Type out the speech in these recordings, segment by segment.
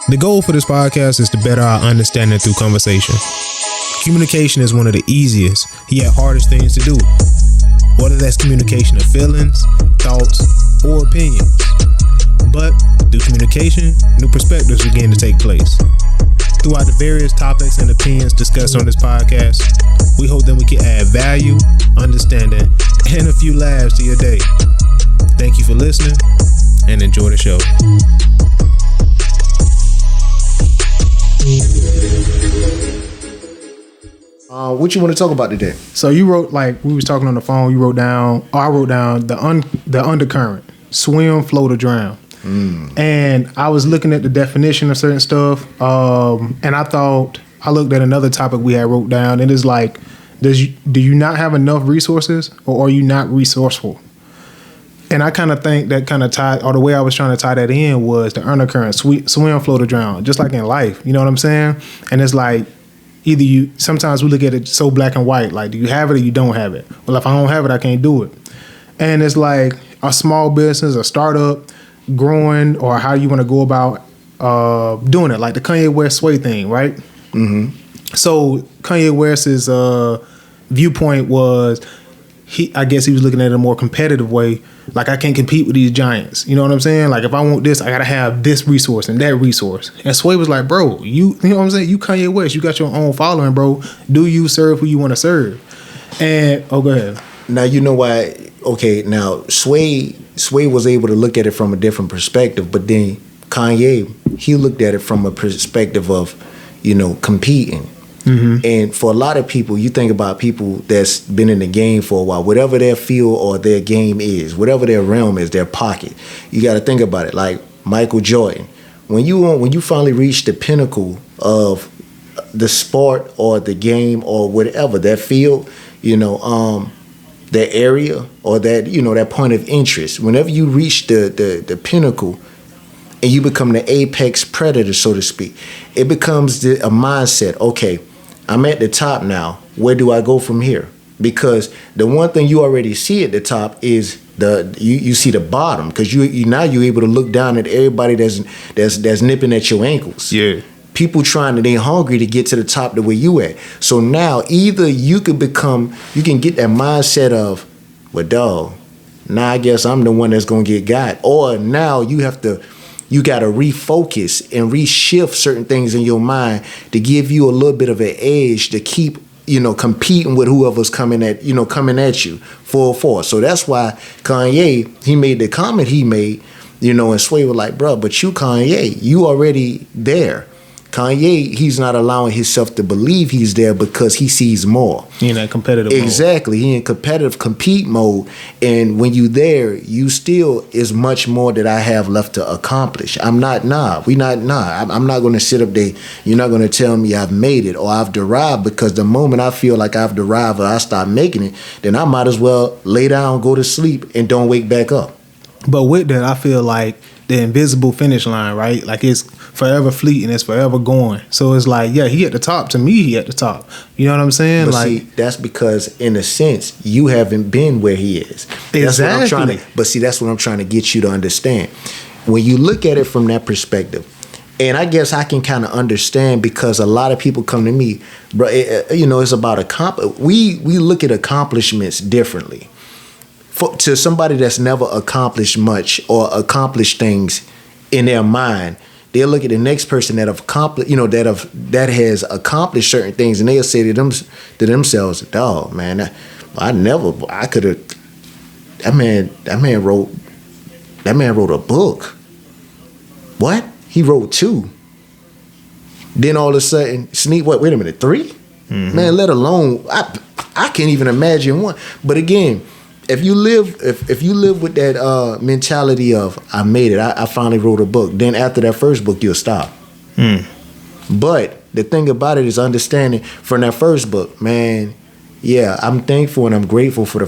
The goal for this podcast is to better our understanding through conversation. Communication is one of the easiest, yet hardest things to do. Whether that's communication of feelings, thoughts, or opinions. But through communication, new perspectives begin to take place. Throughout the various topics and opinions discussed on this podcast, we hope that we can add value, understanding, and a few laughs to your day. Thank you for listening, and enjoy the show. What you want to talk about today? So you wrote, like we was talking on the phone, I wrote down the undercurrent, swim, float, or drown. And I was looking at the definition of certain stuff, and I looked at another topic we had wrote down, and it's like, do you not have enough resources, or are you not resourceful? And I kind of think that kind of tied, or the way I was trying to tie that in was the undercurrent, swim, float, or drown, just like in life, you know what I'm saying? And it's like, sometimes we look at it so black and white, like, do you have it or you don't have it? Well, if I don't have it, I can't do it. And it's like a small business, a startup, growing, or how you want to go about doing it, like the Kanye West Sway thing, right? Mm-hmm. So Kanye West's viewpoint was, I guess he was looking at it a more competitive way. Like, I can't compete with these giants. You know what I'm saying? Like, if I want this, I gotta have this resource and that resource. And Sway was like, bro, you know what I'm saying? You Kanye West, you got your own following, bro. Do you serve who you want to serve? And go ahead. Now you know why. Okay, now Sway was able to look at it from a different perspective, but then Kanye, he looked at it from a perspective of, competing. Mm-hmm. And for a lot of people, you think about people that's been in the game for a while, whatever their field or their game is, whatever their realm is, their pocket, you got to think about it. Like Michael Jordan, when you finally reach the pinnacle of the sport or the game or whatever, that field, that area or that, that point of interest, whenever you reach the pinnacle and you become the apex predator, so to speak, it becomes a mindset. Okay, I'm at the top now. Where do I go from here? Because the one thing you already see at the top is you see the bottom, because you're able to look down at everybody that's nipping at your ankles. Yeah. People they hungry to get to the top the way you at. So now either you can get that mindset of, well, dog, now I guess I'm the one that's gonna get got. Or now you gotta refocus and reshift certain things in your mind to give you a little bit of an edge to keep, competing with whoever's coming at you full force. So that's why Kanye, he made the comment he made, and Sway was like, bro, but you Kanye, you already there. Kanye, he's not allowing himself to believe he's there because he sees more. He in that competitive Exactly. He in competitive compete mode. And when you there, you still is much more that I have left to accomplish. I'm not going to sit up there. You're not going to tell me I've made it or I've derived, because the moment I feel like I've derived or I start making it, then I might as well lay down, go to sleep, and don't wake back up. But with that, I feel like the invisible finish line, right? Like, it's forever fleeting, it's forever going. So it's like, yeah, he at the top. To me, he at the top. You know what I'm saying? But see, that's because, in a sense, you haven't been where he is. Exactly. That's what I'm trying to get you to understand. When you look at it from that perspective, and I guess I can kind of understand, because a lot of people come to me, bro, it's about we look at accomplishments differently. To somebody that's never accomplished much or accomplished things in their mind, they'll look at the next person that have accomplished, that has accomplished certain things, and they'll say to themselves, "Dog, man, I could have." That man wrote a book. What? He wrote 2. Then all of a sudden, Sneak. Wait a minute, 3? Mm-hmm. Man, let alone I can't even imagine 1. But again, if you live with that mentality of, I made it, I finally wrote a book, then after that first book, you'll stop. But the thing about it is understanding from that first book, man, yeah, I'm thankful and I'm grateful for the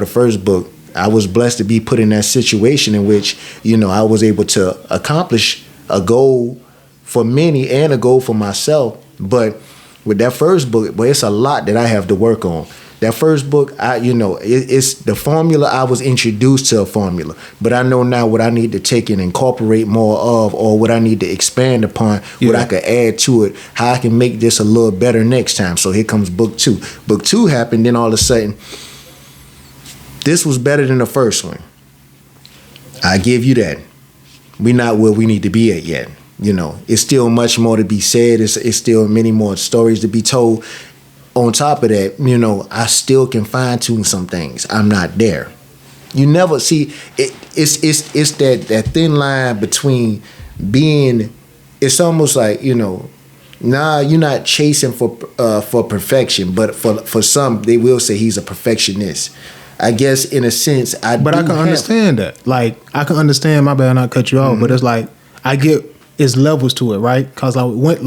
first book. I was blessed to be put in that situation in which, I was able to accomplish a goal for many and a goal for myself. But with that first book, it's a lot that I have to work on. That first book, it's the formula. I was introduced to a formula, but I know now what I need to take and incorporate more of, or what I need to expand upon, what I could add to it, how I can make this a little better next time. So here comes book 2. Book 2 happened, then all of a sudden, this was better than the first one. I give you that. We're not where we need to be at yet. It's still much more to be said. It's still many more stories to be told. On top of that, I still can fine tune some things. I'm not there. You never see it. It's that thin line between being. It's almost like you're not chasing for perfection, but for some they will say he's a perfectionist. I guess in a sense, I can understand that. Like I can understand. My bad, not cut you off, but it's like I get. It's levels to it, right? Because I went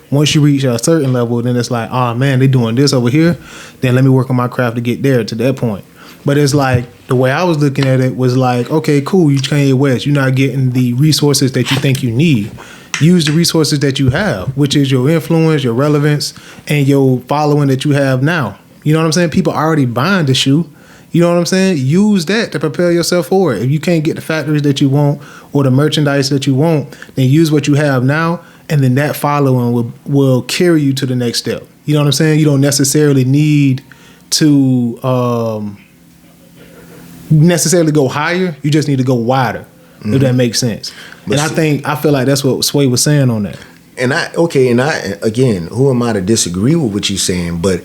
once you reach a certain level, then it's like, oh man, they doing this over here. Then let me work on my craft to get there to that point. But it's like the way I was looking at it was like, okay, cool, you Kanye West, you're not getting the resources that you think you need. Use the resources that you have, which is your influence, your relevance, and your following that you have now. You know what I'm saying? People are already buying the shoe. You know what I'm saying? Use that to prepare yourself for it. If you can't get the factories that you want or the merchandise that you want, then use what you have now, and then that following will carry you to the next step. You know what I'm saying? You don't necessarily need to necessarily go higher. You just need to go wider, if that makes sense. But I feel like that's what Sway was saying on that. And again, who am I to disagree with what you're saying? But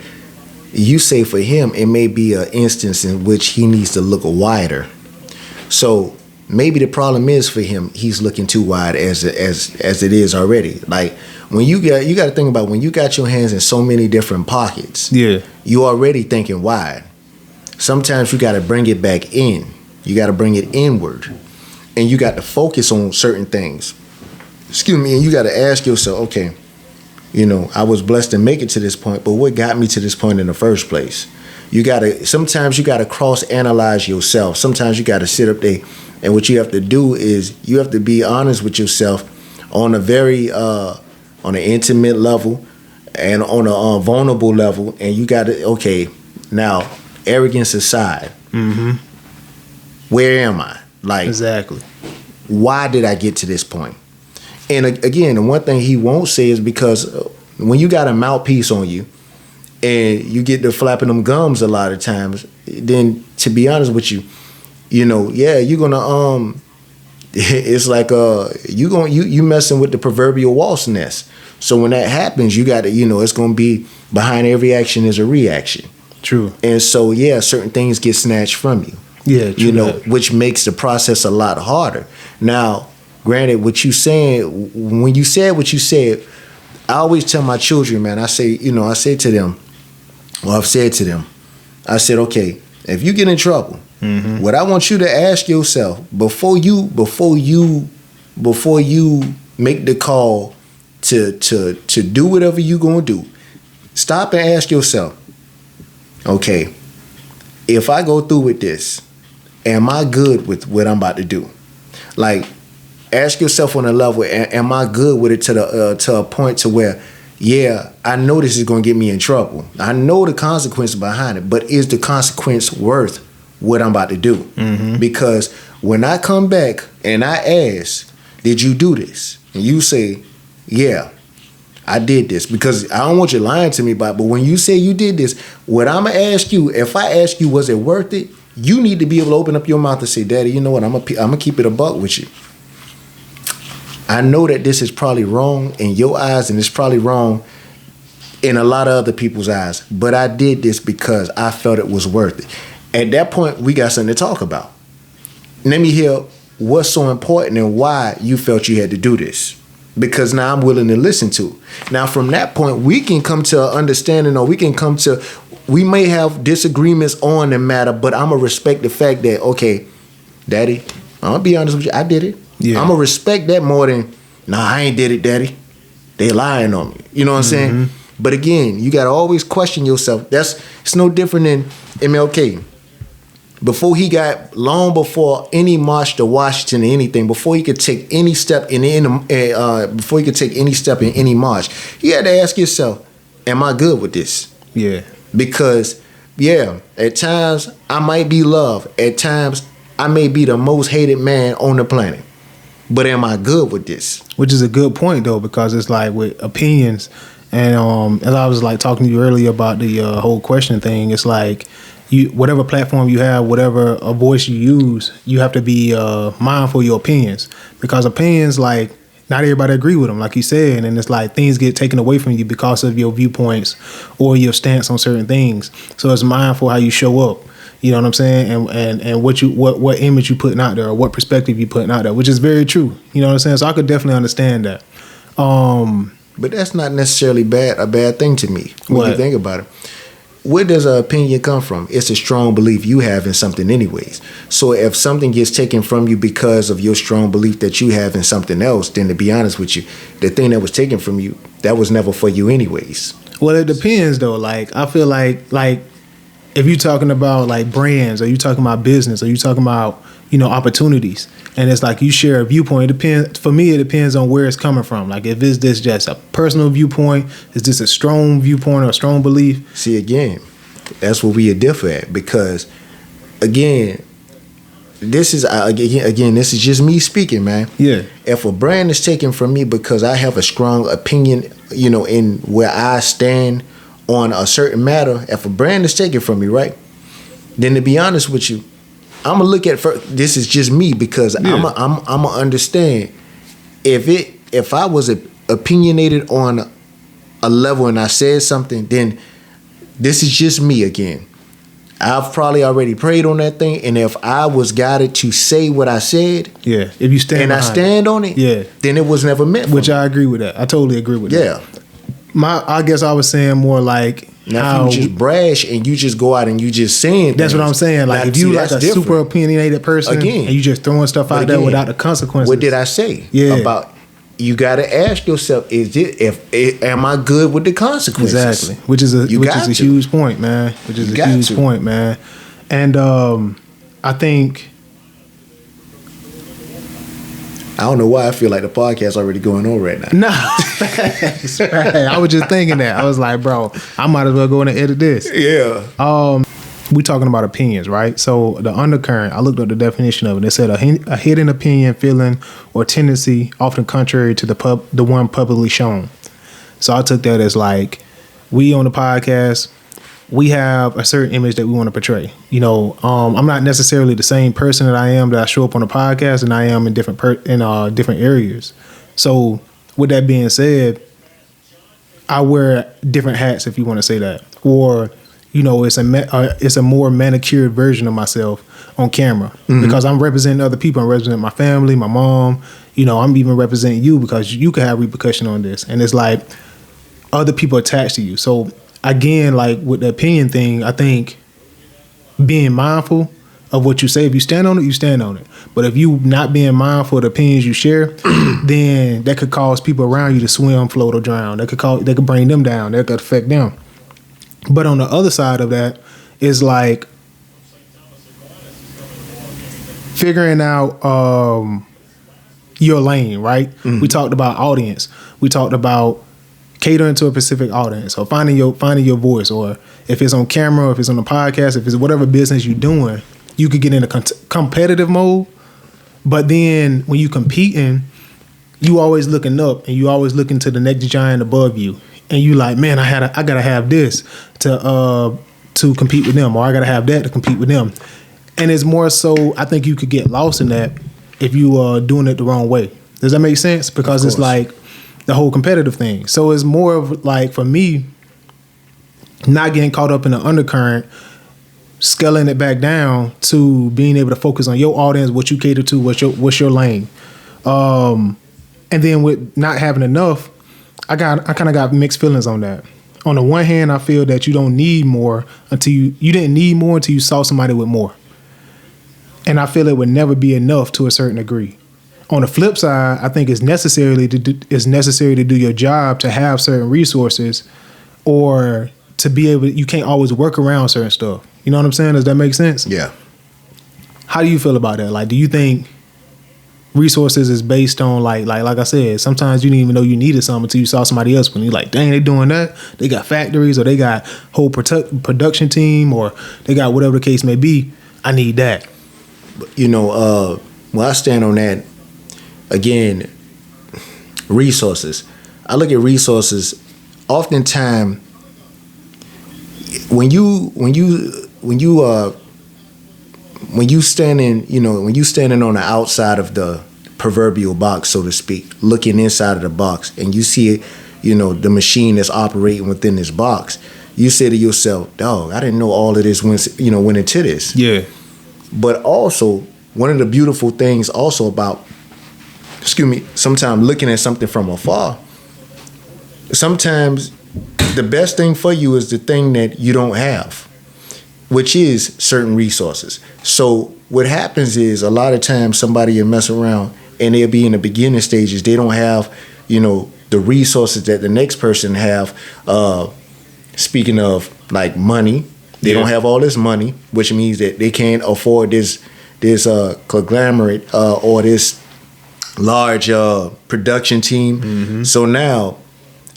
you say for him, it may be an instance in which he needs to look wider. So maybe the problem is for him, he's looking too wide as it is already. Like when you got to think about when you got your hands in so many different pockets. Yeah, you already thinking wide. Sometimes you got to bring it back in. You got to bring it inward, and you got to focus on certain things. Excuse me, and you got to ask yourself, okay. I was blessed to make it to this point, but what got me to this point in the first place? Sometimes you gotta cross-analyze yourself. Sometimes you gotta sit up there, and what you have to do is you have to be honest with yourself on a very, on an intimate level and on a vulnerable level, and you gotta, okay, now, arrogance aside, where am I? Like, exactly. Why did I get to this point? And again, the one thing he won't say is because when you got a mouthpiece on you and you get to flapping them gums a lot of times, then to be honest with you, you're gonna it's like you messing with the proverbial wasp nest. So when that happens, you got to it's gonna be behind every action is a reaction. True. And so certain things get snatched from you. Yeah, true. Which makes the process a lot harder. Now. Granted, what you saying, when you said what you said, I always tell my children, man, I say to them, I've said to them, I said, okay, if you get in trouble, what I want you to ask yourself before you make the call to do whatever you gonna do, stop and ask yourself, okay, if I go through with this, am I good with what I'm about to do? Like, ask yourself on a level, am I good with it to a point to where, I know this is going to get me in trouble. I know the consequence behind it, but is the consequence worth what I'm about to do? Because when I come back and I ask, did you do this? And you say, yeah, I did this. Because I don't want you lying to me about it, but when you say you did this, what I'm going to ask you, if I ask you, was it worth it? You need to be able to open up your mouth and say, Daddy, you know what? I'm going to keep it a buck with you. I know that this is probably wrong in your eyes, and it's probably wrong in a lot of other people's eyes, but I did this because I felt it was worth it. At that point, we got something to talk about. Let me hear what's so important and why you felt you had to do this, because now I'm willing to listen to. Now, from that point, we can come to an understanding, or we may have disagreements on the matter, but I'm going to respect the fact that, okay, Daddy, I'm going to be honest with you, I did it. Yeah. I'm going to respect that more than, I ain't did it, Daddy. They lying on me. You know what I'm saying? But again, you got to always question yourself. It's no different than MLK. Long before any march to Washington or anything, before he could take any step in any march, he had to ask himself, am I good with this? Yeah. Because Yeah, at times I might be loved. At times I may be the most hated man on the planet. But am I good with this? Which is a good point though, because it's like with opinions, and as I was like talking to you earlier about the whole question thing, it's like you, whatever platform you have, whatever a voice you use, you have to be mindful of your opinions, because opinions, like, not everybody agree with them, like you said, and it's like things get taken away from you because of your viewpoints or your stance on certain things. So it's mindful how you show up. You know what I'm saying? And what image you putting out there, or what perspective you putting out there, which is very true. You know what I'm saying? So I could definitely understand that. But that's not necessarily a bad thing to me when you think about it. Where does an opinion come from? It's a strong belief you have in something anyways. So if something gets taken from you because of your strong belief that you have in something else, then to be honest with you, the thing that was taken from you, that was never for you anyways. Well, it depends though. Like, I feel like if you're talking about like brands, or you talking about business, or you talking about, you know, opportunities, and it's like you share a viewpoint, it depends. For me, it depends on where it's coming from. Like, if is this just a personal viewpoint, is this a strong viewpoint or a strong belief? See, again, that's where we differ at, because again, this is this is just me speaking, man. Yeah. If a brand is taken from me because I have a strong opinion, you know, in where I stand on a certain matter, if a brand is taken from me, right, then to be honest with you, I'm gonna look at this is just me, because I'm gonna understand if I was opinionated on a level and I said something, then this is just me again. I've probably already prayed on that thing, and if I was guided to say what I said, yeah, if you stand and I stand on it, yeah, then it was never meant for which me. I agree with that. I totally agree with that. Yeah. I guess I was saying more like, now, if you just brash and you just go out and you just saying things, that's what I'm saying. Like, if you like a different. super opinionated person, again, and you just throwing stuff out there without the consequences. What did I say? Yeah. About, you got to ask yourself, am I good with the consequences? Exactly. Which is a huge point, man. And I think, I don't know why I feel like the podcast already going on right now. No, I was just thinking that. I was like, bro, I might as well go in and edit this. Yeah. We talking about opinions, right? So the undercurrent, I looked up the definition of it. It said a hidden opinion, feeling, or tendency, often contrary to the one publicly shown. So I took that as like, we on the podcast, we have a certain image that we want to portray. You know, I'm not necessarily the same person that I show up on the podcast, and I am in different areas. So with that being said, I wear different hats, if you want to say that, or, you know, it's a more manicured version of myself on camera, because I'm representing other people. I'm representing my family, my mom. You know, I'm even representing you, because you could have repercussion on this, and it's like other people attached to you. So again, like with the opinion thing, I think being mindful of what you say. If you stand on it, you stand on it. But if you not being mindful of the opinions you share, then that could cause people around you to swim, float, or drown. That could bring them down. That could affect them. But on the other side of that is like figuring out your lane, right? We talked about audience. We talked about catering to a specific audience, or finding your voice, or if it's on camera, or if it's on a podcast, if it's whatever business you're doing, you could get in a competitive mode. But then when you competing, you always looking up, and you always looking to the next giant above you, and you like, man, I gotta have this to compete with them, or I gotta have that to compete with them. And it's more so, I think you could get lost in that if you are doing it the wrong way. Does that make sense? Because it's like the whole competitive thing. So it's more of like, for me, not getting caught up in the undercurrent, scaling it back down to being able to focus on your audience, what you cater to, what's your lane. And then with not having enough, I kind of got mixed feelings on that. On the one hand, I feel that you don't need more until you didn't need more until you saw somebody with more. And I feel it would never be enough to a certain degree. On the flip side, I think it's necessary to do your job, to have certain resources, or to be able. You can't always work around certain stuff. You know what I'm saying? Does that make sense? Yeah. How do you feel about that? Like, do you think resources is based on like I said, sometimes you didn't even know you needed something until you saw somebody else when you're like, dang, they doing that. They got factories or they got whole production team or they got whatever the case may be. I need that. You know, well, I stand on that again. Resources. I look at resources. Oftentimes, when you standing, you know, when you standing on the outside of the proverbial box, so to speak, looking inside of the box, and you see it, you know, the machine that's operating within this box, you say to yourself, dog, I didn't know all of this went into this. Yeah. But also, one of the beautiful things also about, sometimes looking at something from afar, sometimes the best thing for you is the thing that you don't have, which is certain resources. So what happens is a lot of times somebody will mess around and they'll be in the beginning stages. They don't have, you know, the resources that the next person have. Speaking of like money, they don't have all this money, which means that they can't afford this conglomerate or this large production team. Mm-hmm. So now,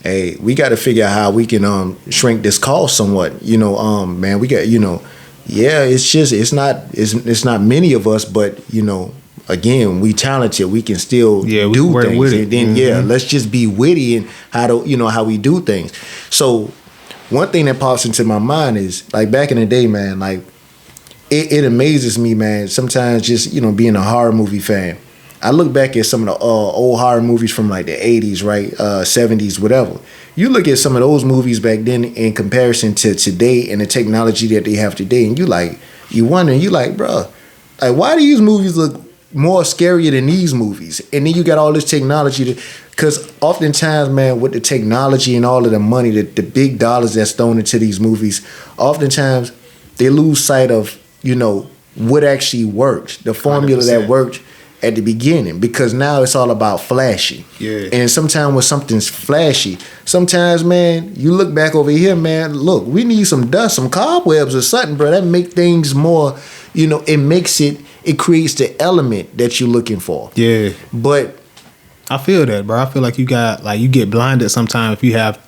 hey, we got to figure out how we can shrink this cost somewhat. You know, man, we got, you know, yeah, it's not many of us, but you know, again, we talented. We can still do things. With it. And then let's just be witty in how we do things. So one thing that pops into my mind is like back in the day, man, like it amazes me, man. Sometimes just, you know, being a horror movie fan, I look back at some of the old horror movies from like the 80s, right? 70s, whatever. You look at some of those movies back then in comparison to today and the technology that they have today, and you wonder, bro, like, why do these movies look more scarier than these movies? And then you got all this technology because oftentimes, man, with the technology and all of the money, the big dollars that's thrown into these movies, oftentimes they lose sight of, you know, what actually worked, the formula 100%. That worked at the beginning, because now it's all about flashy. Yeah. And sometimes when something's flashy, sometimes, man, you look back over here, man, look, we need some dust, some cobwebs or something, bro. That make things more, you know, it creates the element that you're looking for. Yeah. But I feel that, bro. I feel like you get blinded sometimes if you have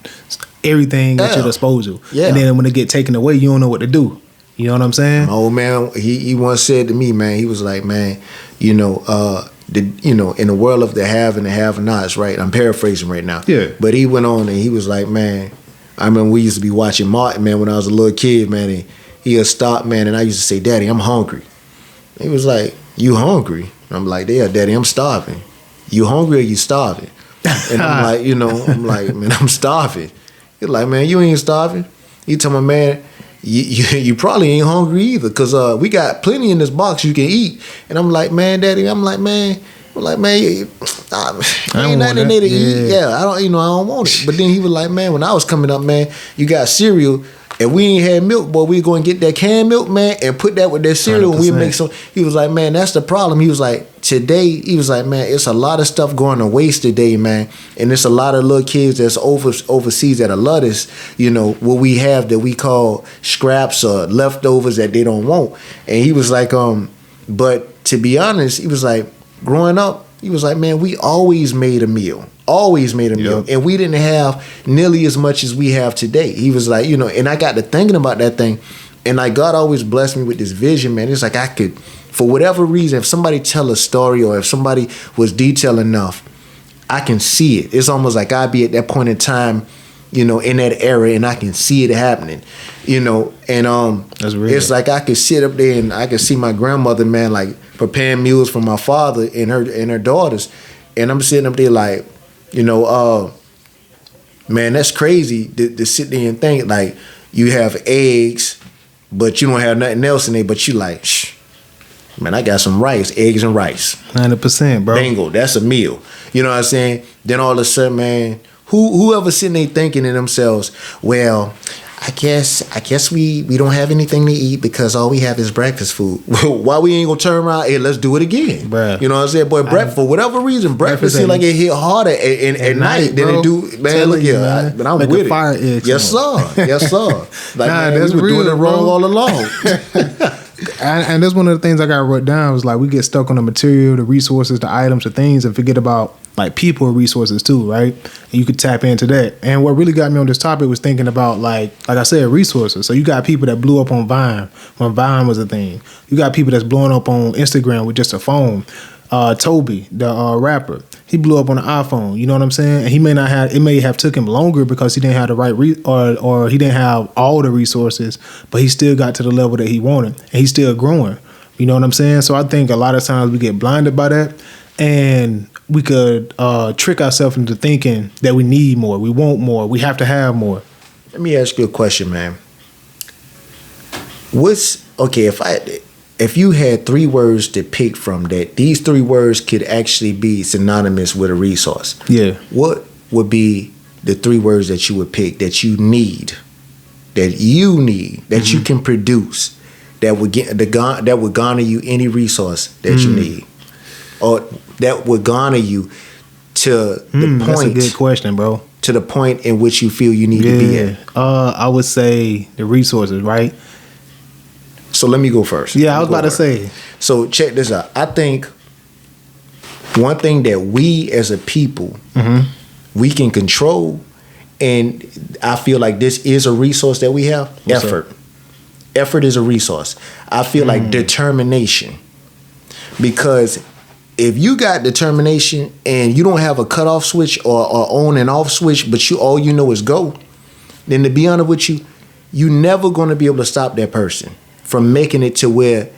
everything at your disposal. Yeah. And then when it get taken away, you don't know what to do. You know what I'm saying? Oh man, he once said to me, man, he was like, man, you know, in the world of the have and the have-nots, right? I'm paraphrasing right now. Yeah. But he went on and he was like, man, I remember we used to be watching Martin, man, when I was a little kid, man, and he'll stop, man, and I used to say, Daddy, I'm hungry. He was like, you hungry? And I'm like, yeah, Daddy, I'm starving. You hungry or you starving? And I'm like, you know, man, I'm starving. He's like, man, you ain't starving. He told me, man, you probably ain't hungry either, because we got plenty in this box you can eat. And I'm like, man, Daddy, ain't nothing in there to eat. Yeah, I don't want it. But then he was like, man, when I was coming up, man, you got cereal and we ain't had milk, boy, we gonna get that canned milk, man, and put that with that cereal 100%. And we make some. He was like, man, that's the problem. He was like, today, he was like, man, it's a lot of stuff going to waste today, man. And it's a lot of little kids that's overseas that love this, you know, what we have that we call scraps or leftovers that they don't want. And he was like, but to be honest, he was like, growing up, he was like, man, we always made a meal. Yep. And we didn't have nearly as much as we have today. He was like, you know, and I got to thinking about that thing, and like God always blessed me with this vision, man. It's like I could, for whatever reason, if somebody tell a story or if somebody was detailed enough, I can see it. It's almost like I'd be at that point in time, you know, in that era, and I can see it happening, you know. And that's real. It's like I could sit up there and I could see my grandmother, man, like preparing meals for my father and her daughters, and I'm sitting up there like, you know, man, that's crazy to sit there and think like you have eggs, but you don't have nothing else in there. But you like, man, I got some rice, eggs and rice. 100%, bro. Bingo, that's a meal. You know what I'm saying? Then all of a sudden, man, whoever sitting there thinking to themselves, well, I guess we don't have anything to eat because all we have is breakfast food. Why we ain't gonna turn around? Hey, let's do it again. Bruh. You know what I'm saying? Boy, for whatever reason, breakfast seems like it hit harder at night than it do. Man, look here, but I'm like with it. Yes, sir. Yes, sir. Like, man, we've been doing it wrong all along. And that's one of the things I got wrote down was like we get stuck on the material, the resources, the items, the things, and forget about like people and resources too, right? And you could tap into that. And what really got me on this topic was thinking about like I said, resources. So you got people that blew up on Vine when Vine was a thing. You got people that's blowing up on Instagram with just a phone. Toby, the rapper, he blew up on the iPhone. You know what I'm saying? And he may not have. It may have took him longer because he didn't have the right or he didn't have all the resources, but he still got to the level that he wanted, and he's still growing. You know what I'm saying? So I think a lot of times we get blinded by that, and we could trick ourselves into thinking that we need more, we want more, we have to have more. Let me ask you a question, man. If you had 3 words to pick from that, these 3 words could actually be synonymous with a resource. Yeah. What would be the 3 words that you would pick that you need, that you can produce, that would garner you any resource that you need, or that would garner you to the point? That's a good question, bro. To the point in which you feel you need to be at. I would say the resources, right? So let me go first. Yeah, I was about to say. So check this out. I think one thing that we as a people, we can control, and I feel like this is a resource that we have. What's effort. up? Effort is a resource. I feel like determination. Because if you got determination and you don't have a cutoff switch or on and off switch, but all you know is go, then to be honest with you, you're never going to be able to stop that person from making it to where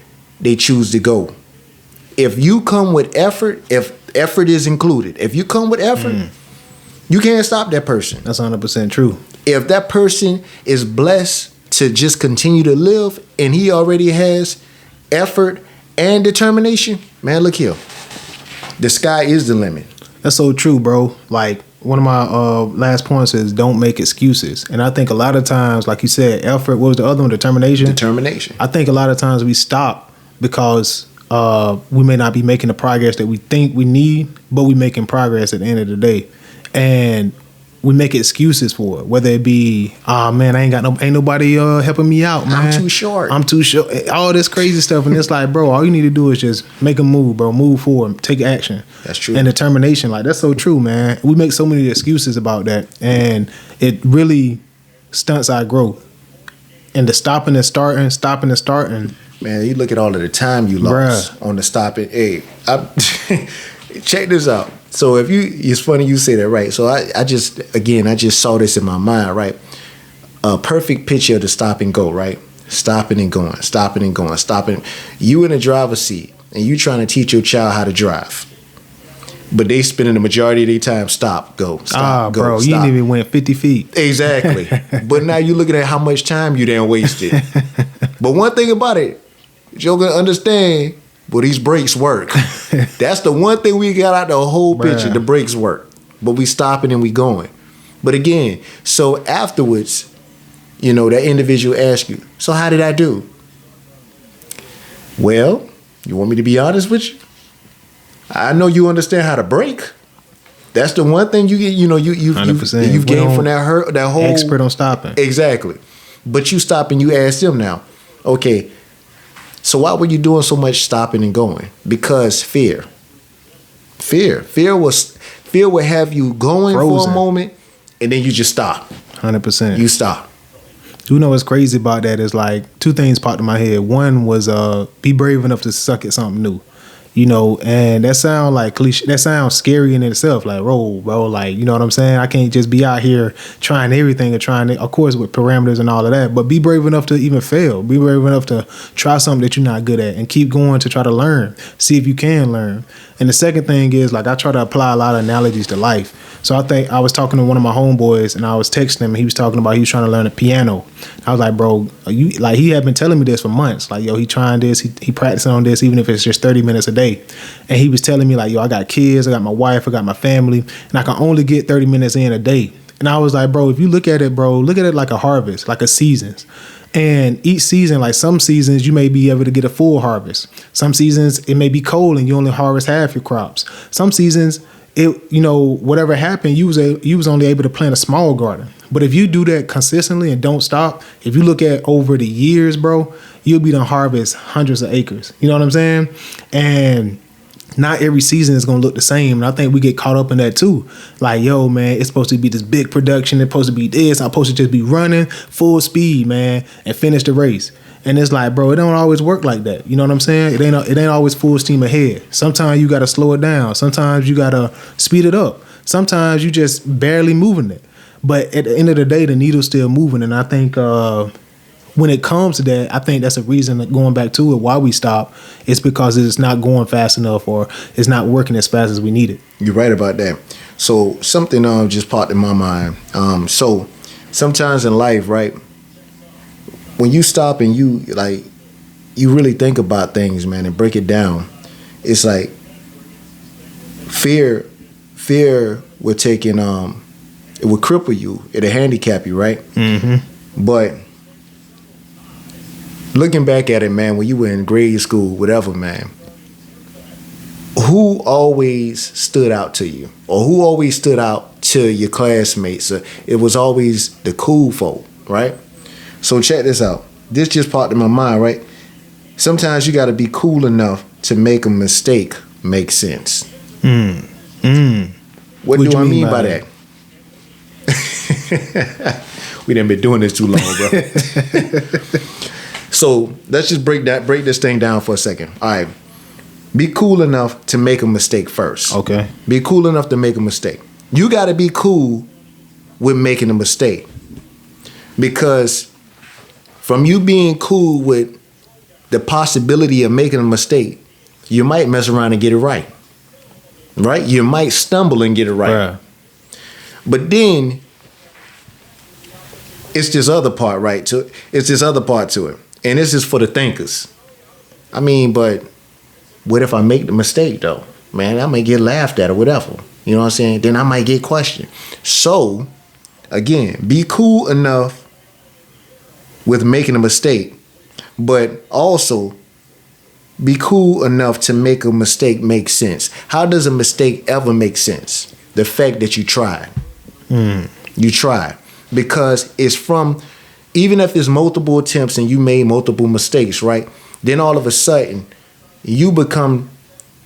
they choose to go. If you come with effort, if effort is included, if you come with effort, you can't stop that person. That's 100% true. If that person is blessed to just continue to live and he already has effort and determination, man, look here. The sky is the limit. That's so true, bro. Like, one of my last points is don't make excuses. And I think a lot of times, like you said, effort, what was the other one? Determination? Determination. I think a lot of times we stop because we may not be making the progress that we think we need, but we making progress at the end of the day. And we make excuses for it, whether it be, man, ain't nobody helping me out, man. I'm too short. All this crazy stuff. And it's like, bro, all you need to do is just make a move, bro. Move forward, take action. That's true. And determination, like, that's so true, man. We make so many excuses about that, and it really stunts our growth. And the stopping and starting. Man, you look at all of the time you lost on the stopping. Hey, check this out. So it's funny you say that, right? So I just saw this in my mind, right? A perfect picture of the stop and go, right? Stopping and going, stopping and going, stopping. You in the driver's seat and you trying to teach your child how to drive. But they spending the majority of their time stop, go, stop, go, bro, stop. You didn't even went 50 feet. Exactly. But now you looking at how much time you done wasted. But one thing about it, you're gonna understand, well, these brakes work. That's the one thing we got out the whole picture. The brakes work. But we stopping and we going. But again, so afterwards, that individual asks you, so how did I do? Well, you want me to be honest with you? I know you understand how to brake. That's the one thing you get, you've gained from that whole expert on stopping. Exactly. But you stop and you ask them now, okay, so why were you doing so much stopping and going? Because fear. Fear will have you going frozen for a moment, and then you just stop. 100%. You stop. You know what's crazy about that is like 2 things popped in my head. One was be brave enough to suck at something new. And that sound like cliche. That sounds scary in itself. Like, roll, bro. Like, you know what I'm saying? I can't just be out here trying everything of course, with parameters and all of that. But be brave enough to even fail. Be brave enough to try something that you're not good at and keep going to try to learn. See if you can learn. And the second thing is, like, I try to apply a lot of analogies to life. So I think I was talking to one of my homeboys and I was texting him and he was talking about he was trying to learn the piano. I was like, bro, he had been telling me this for months. Like, yo, he trying this, he practicing on this, even if it's just 30 minutes a day. And he was telling me like, yo, I got kids, I got my wife, I got my family, and I can only get 30 minutes in a day. And I was like, bro, if you look at it, like a harvest, like a seasons. And each season, like some seasons, you may be able to get a full harvest. Some seasons, it may be cold and you only harvest half your crops. Some seasons, whatever happened, you was only able to plant a small garden. But if you do that consistently and don't stop, if you look at over the years, bro, you'll be done harvest hundreds of acres. You know what I'm saying? And not every season is gonna look the same. And I think we get caught up in that too. Like, yo, man, it's supposed to be this big production. It's supposed to be this. I'm supposed to just be running full speed, man, and finish the race. And it's like, bro, it don't always work like that. You know what I'm saying? It ain't always full steam ahead. Sometimes you gotta slow it down. Sometimes you gotta speed it up. Sometimes you just barely moving it. But at the end of the day, the needle's still moving. And I think when it comes to that, I think that's a reason that going back to it, why we stop, it's because it's not going fast enough or it's not working as fast as we need it. You're right about that. So something just popped in my mind. So sometimes in life, right, when you stop and you really think about things, man, and break it down, it's like fear will take in, it will cripple you, it'll handicap you, right? Mm-hmm. But looking back at it, man, when you were in grade school, whatever, man, who always stood out to you? Or who always stood out to your classmates? It was always the cool folk, right? So check this out. This just popped in my mind, right? Sometimes you got to be cool enough to make a mistake make sense. What do I mean by that? We done been doing this too long, bro. So let's just break this thing down for a second. All right. Be cool enough to make a mistake first. Okay. Be cool enough to make a mistake. You got to be cool with making a mistake. Because from you being cool with the possibility of making a mistake, you might mess around and get it right. Right? You might stumble and get it right. Yeah. But then it's this other part, right? It's this other part to it. And this is for the thinkers. I mean, but what if I make the mistake, though? Man, I might get laughed at or whatever. You know what I'm saying? Then I might get questioned. So, again, be cool enough with making a mistake, but also be cool enough to make a mistake make sense. How does a mistake ever make sense? The fact that you tried. You tried. Because it's from, even if there's multiple attempts and you made multiple mistakes, right? Then all of a sudden, you become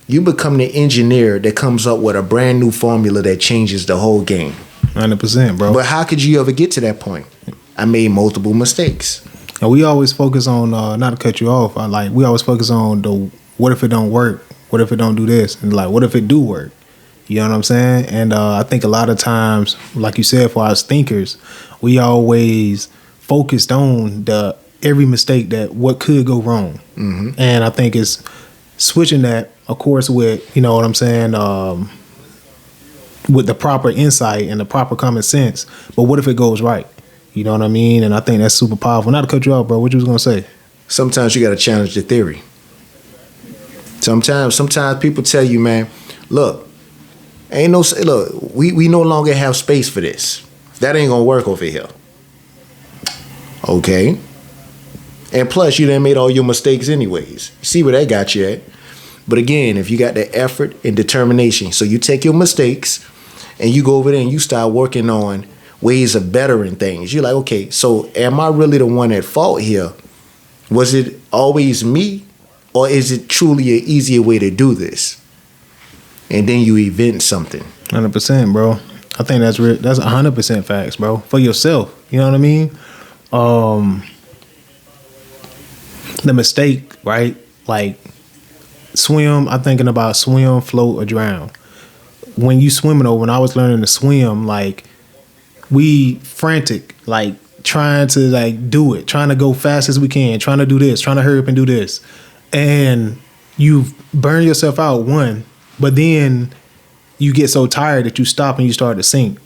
the engineer that comes up with a brand new formula that changes the whole game. 100%, bro. But how could you ever get to that point? I made multiple mistakes. And we always focus on, not to cut you off, we always focus on the what if it don't work? What if it don't do this? And like, what if it do work? You know what I'm saying? And I think a lot of times, like you said, for us thinkers, we always focused on every mistake that what could go wrong. Mm-hmm. And I think it's switching that, of course, with, you know what I'm saying, with the proper insight and the proper common sense. But what if it goes right? You know what I mean? And I think that's super powerful. Not to cut you off, bro. What you was gonna say? Sometimes you got to challenge the theory. Sometimes people tell you, man, look, we no longer have space for this. That ain't gonna work over here. Okay. And plus, you done made all your mistakes anyways. See where that got you at. But again, if you got the effort and determination, so you take your mistakes and you go over there and you start working on ways of bettering things. You're like, okay, so am I really the one at fault here? Was it always me? Or is it truly an easier way to do this? And then you invent something. 100%, bro. I think that's 100% facts, bro. For yourself. You know what I mean? The mistake, right? Like swim, I'm thinking about swim, float, or drown. When you swimming, or when I was learning to swim, like we frantic, like trying to like do it, trying to go fast as we can, trying to do this, trying to hurry up and do this. And you burn yourself out, one, but then you get so tired that you stop and you start to sink.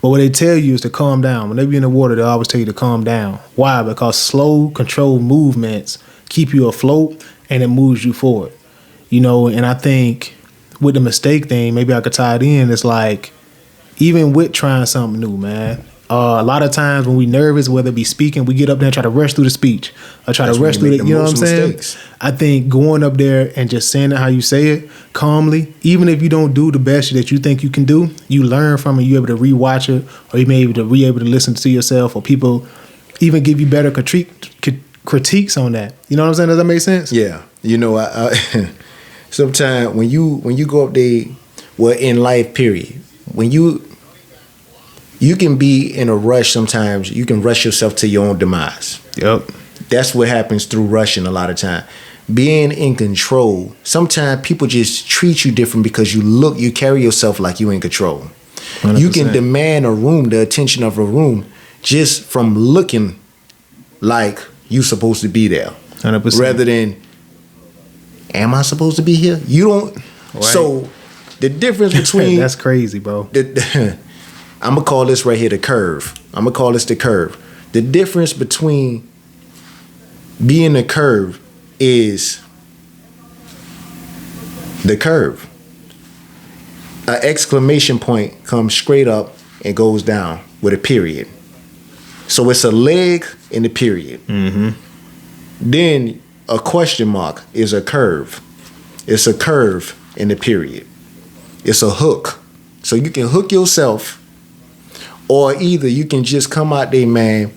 But what they tell you is to calm down. Whenever you're in the water, they always tell you to calm down. Why? Because slow, controlled movements keep you afloat and it moves you forward. You know, and I think with the mistake thing, maybe I could tie it in. It's like, even with trying something new, man, a lot of times when we nervous, whether it be speaking, we get up there and try to rush through the speech or try to rush through it. You know what I'm saying? I think going up there and just saying it how you say it calmly, even if you don't do the best that you think you can do, you learn from it. You're able to rewatch it, or you may be able to listen to yourself, or people even give you better critiques on that. You know what I'm saying? Does that make sense? Yeah. You know, I sometimes when you go up there, well, in life, period, when you can be in a rush sometimes, you can rush yourself to your own demise. Yep. That's what happens through rushing a lot of time. Being in control, sometimes people just treat you different because you carry yourself like you in control. 100%. You can demand a room, the attention of a room, just from looking like you supposed to be there. 100%. Rather than, am I supposed to be here? You don't. Right. So the difference between that's crazy, bro. I'm gonna call this right here the curve. I'm gonna call this the curve. The difference between being a curve is the curve. An exclamation point comes straight up and goes down with a period. So it's a leg and a period. Mm-hmm. Then a question mark is a curve. It's a curve and a period. It's a hook. So you can hook yourself, or either you can just come out there, man,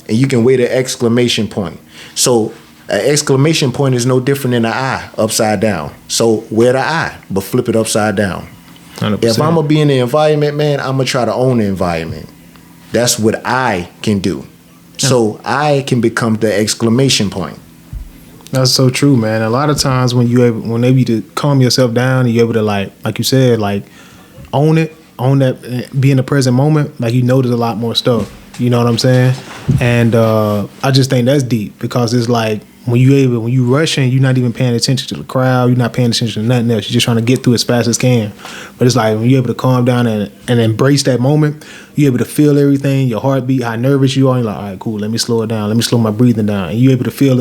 and you can wait an exclamation point. So an exclamation point is no different than an I upside down. So wear the I, but flip it upside down. 100%. If I'm gonna be in the environment, man, I'm gonna try to own the environment. That's what I can do. So I can become the exclamation point. That's so true, man. A lot of times when they be to calm yourself down and you're able to like you said, like own that, be in the present moment, like you notice a lot more stuff. You know what I'm saying? And I just think that's deep because it's like when you rushing, you're not even paying attention to the crowd, you're not paying attention to nothing else. You're just trying to get through as fast as can. But it's like when you're able to calm down and embrace that moment, you're able to feel everything, your heartbeat, how nervous you are. And you're like, all right, cool, let me slow it down. Let me slow my breathing down. And you're able to feel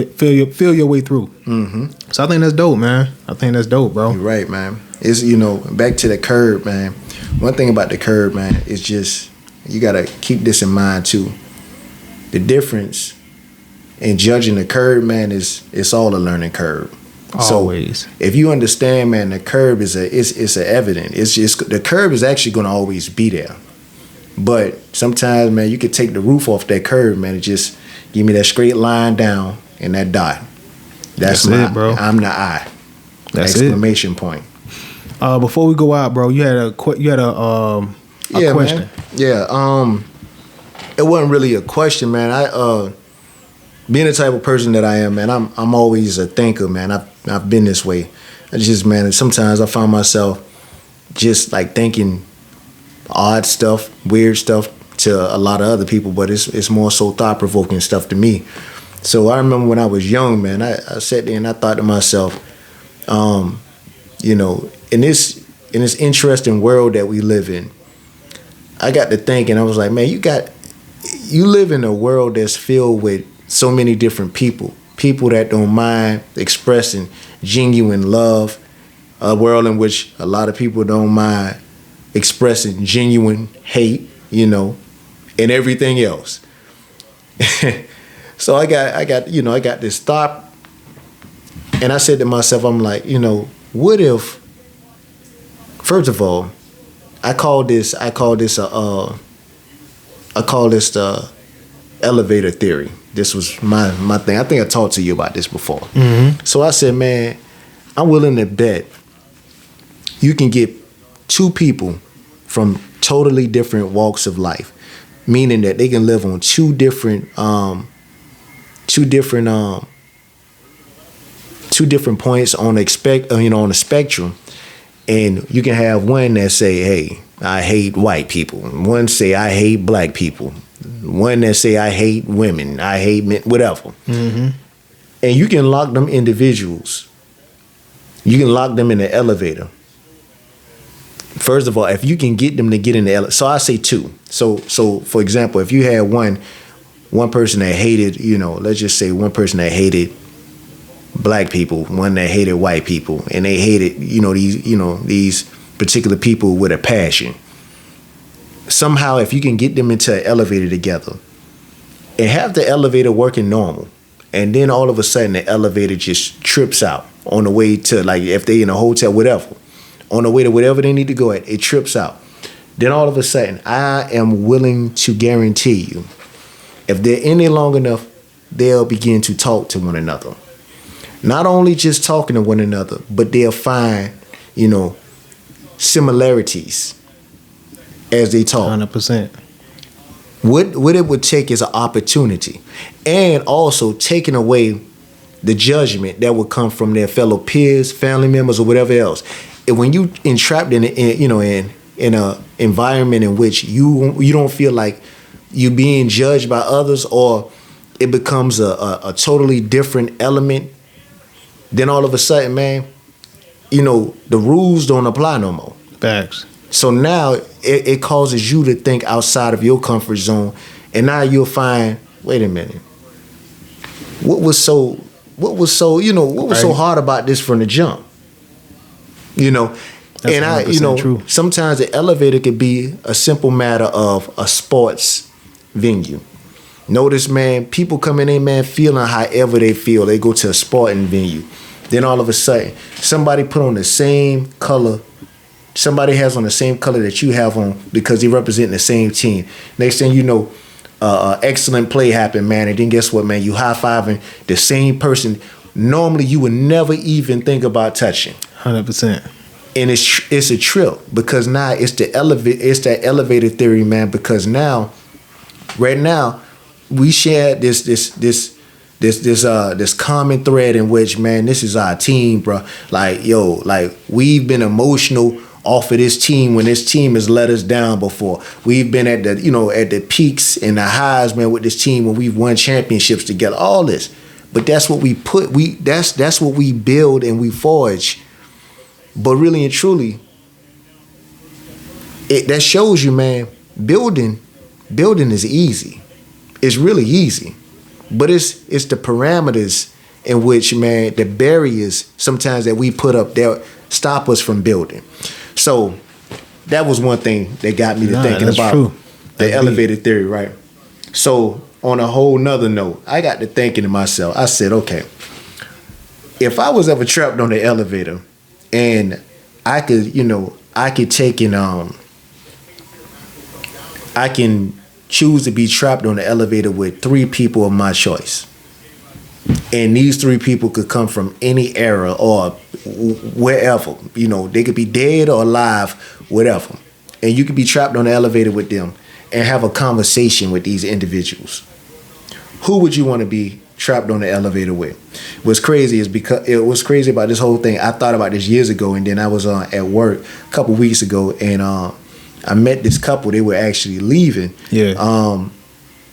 your way through. Mm-hmm. So I think that's dope, man. I think that's dope, bro. You're right, man. It's, back to the curve, man. One thing about the curve, man, is just, you got to keep this in mind, too. The difference in judging the curve, man, it's all a learning curve. Always. So if you understand, man, the curve is a evident. It's just the curve is actually going to always be there. But sometimes, man, you could take the roof off that curve, man, and just give me that straight line down and that dot. That's it, bro. I'm the I. That's exclamation point. Before we go out, bro, you had a question. Man. Yeah. It wasn't really a question, man. I being the type of person that I am, man, I'm always a thinker, man. I've been this way. I just, man, sometimes I find myself just like thinking odd stuff, weird stuff to a lot of other people, but it's more so thought-provoking stuff to me. So I remember when I was young, man, I sat there and I thought to myself, in this interesting world that we live in, I got to thinking, I was like, man, you live in a world that's filled with so many different people that don't mind expressing genuine love, a world in which a lot of people don't mind expressing genuine hate, and everything else. So I got this thought, and I said to myself, I'm like, what if, first of all, I call this the elevator theory. This was my thing. I think I talked to you about this before. Mm-hmm. So I said, man, I'm willing to bet you can get two people from totally different walks of life, meaning that they can live on two different points on the spectrum, and you can have one that say, hey, I hate white people. One say, I hate black people. One that say, I hate women. I hate men, whatever. Mm-hmm. And you can lock them individuals. You can lock them in the elevator. First of all, if you can get them to get in the elevator. So I say two. So for example, if you had one person that hated, let's just say one person that hated black people, one that hated white people, and they hated, these particular people with a passion. Somehow, if you can get them into an elevator together and have the elevator working normal, and then all of a sudden the elevator just trips out on the way to, like, if they in a hotel, whatever, on the way to whatever they need to go at, it trips out. Then all of a sudden, I am willing to guarantee you, if they're in there long enough, they'll begin to talk to one another. Not only just talking to one another, but they'll find, similarities as they talk. 100%. What it would take is an opportunity, and also taking away the judgment that would come from their fellow peers, family members, or whatever else. And when you entrapped in a environment in which you don't feel like you're being judged by others, or it becomes a totally different element, then all of a sudden, man, the rules don't apply no more. Facts. So now it causes you to think outside of your comfort zone, and now you'll find, wait a minute, what was so hard about this from the jump? That's true. Sometimes the elevator could be a simple matter of a sports venue. Notice, man, people coming in, man, feeling however they feel. They go to a sporting venue. Then all of a sudden, somebody put on the same color. Somebody has on the same color that you have on because they represent the same team. Next thing you know, excellent play happened, man. And then guess what, man? You high-fiving the same person normally you would never even think about touching. 100%. And it's a trip, because now it's that elevator theory, man. Because right now, we share this common thread in which, man, this is our team, bro. Like, we've been emotional off of this team when this team has let us down before. We've been at the peaks and the highs, man, with this team when we've won championships together. All this, but that's what that's what we build and we forge. But really and truly, that shows you, man, building is easy. It's really easy. But it's the parameters in which, man, the barriers sometimes that we put up that stop us from building. So that was one thing that got me to thinking about the elevator theory, right? So on a whole nother note, I got to thinking to myself, I said, okay, if I was ever trapped on the elevator and I could take and I can choose to be trapped on the elevator with 3 people of my choice. And these 3 people could come from any era or wherever. They could be dead or alive, whatever. And you could be trapped on the elevator with them and have a conversation with these individuals. Who would you want to be trapped on the elevator with? What's crazy is because it was crazy about this whole thing. I thought about this years ago, and then I was at work a couple weeks ago, and I met this couple. They were actually leaving. Yeah.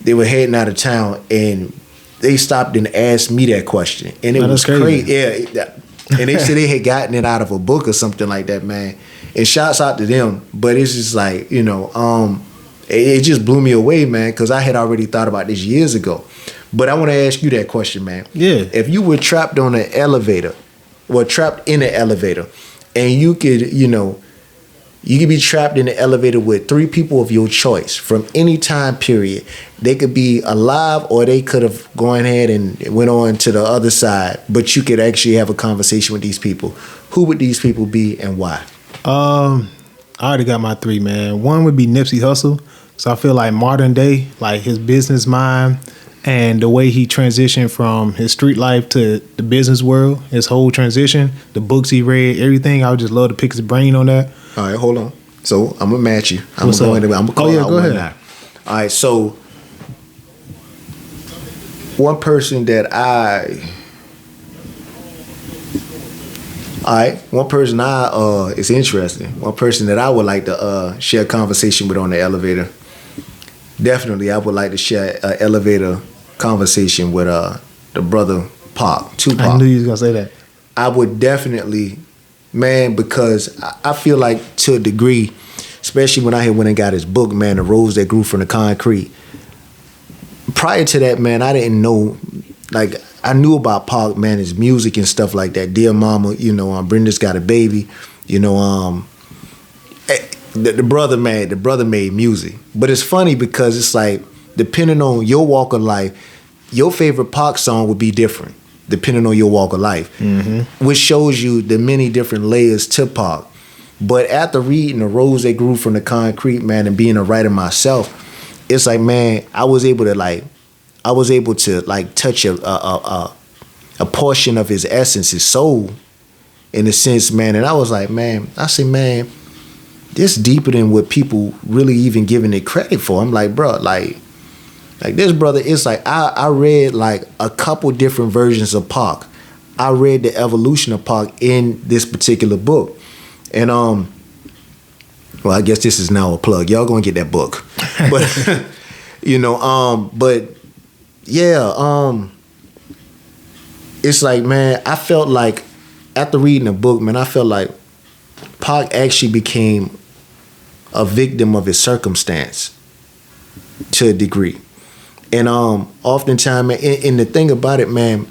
They were heading out of town, and they stopped and asked me that question, and it was crazy. Yeah. And they said they had gotten it out of a book or something like that, man. And shouts out to them. But it's just like, it just blew me away, man, because I had already thought about this years ago. But I want to ask you that question, man. Yeah. If you were trapped on an elevator, or trapped in an elevator, and you could, you could be trapped in the elevator with 3 people of your choice from any time period. They could be alive, or they could have gone ahead and went on to the other side, but you could actually have a conversation with these people. Who would these people be and why? I already got my 3, man. One would be Nipsey Hussle. So I feel like modern day, like his business mind and the way he transitioned from his street life to the business world, his whole transition, the books he read, everything. I would just love to pick his brain on that. All right, hold on. So I'm gonna match you. I'm gonna call out go one ahead. now. All right, so one person it's interesting. One person that I would like to share a conversation with on the elevator. Definitely, I would like to share an elevator conversation with the brother Tupac. I knew you was gonna say that. I would definitely, man, because I feel like to a degree, especially when I had went and got his book, man, The Rose That Grew from the Concrete. Prior to that, man, I didn't know, like, I knew about Pac, man, his music and stuff like that. Dear Mama, Brenda's Got a Baby, the brother made music. But it's funny because it's like, depending on your walk of life, your favorite Pac song would be different, depending on your walk of life, which shows you the many different layers to Pac. But after reading The Rose That Grew from the Concrete, man, and being a writer myself, it's like, man, I was able to, like, I was able to like touch a portion of his essence, his soul, in a sense, man. And I was like, man, this deeper than what people really even giving it credit for. I'm like, bro, like this brother, it's like I read like a couple different versions of Pac. I read the evolution of Pac in this particular book. And well, I guess this is now a plug. Y'all gonna get that book. But but yeah, it's like, man, I felt like after reading the book, man, I felt like Pac actually became a victim of his circumstance to a degree. And oftentimes, man, and the thing about it, man,